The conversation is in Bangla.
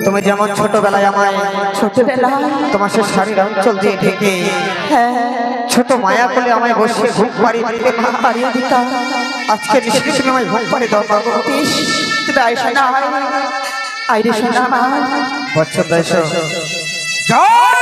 তুমি যেমন ছোটবেলায় আমায় তোমার সে শাড়ির অঞ্চল দিয়ে ঢেকে ছোট মায়া করে আমায় বসে ঘুম পাড়িয়ে দিতাম, আজকে নিশ্চয়ই তুমি আমায় ঘুম পাড়িয়ে দাও বাবা। আইরে শোনা বচ্চন দাইছো জয়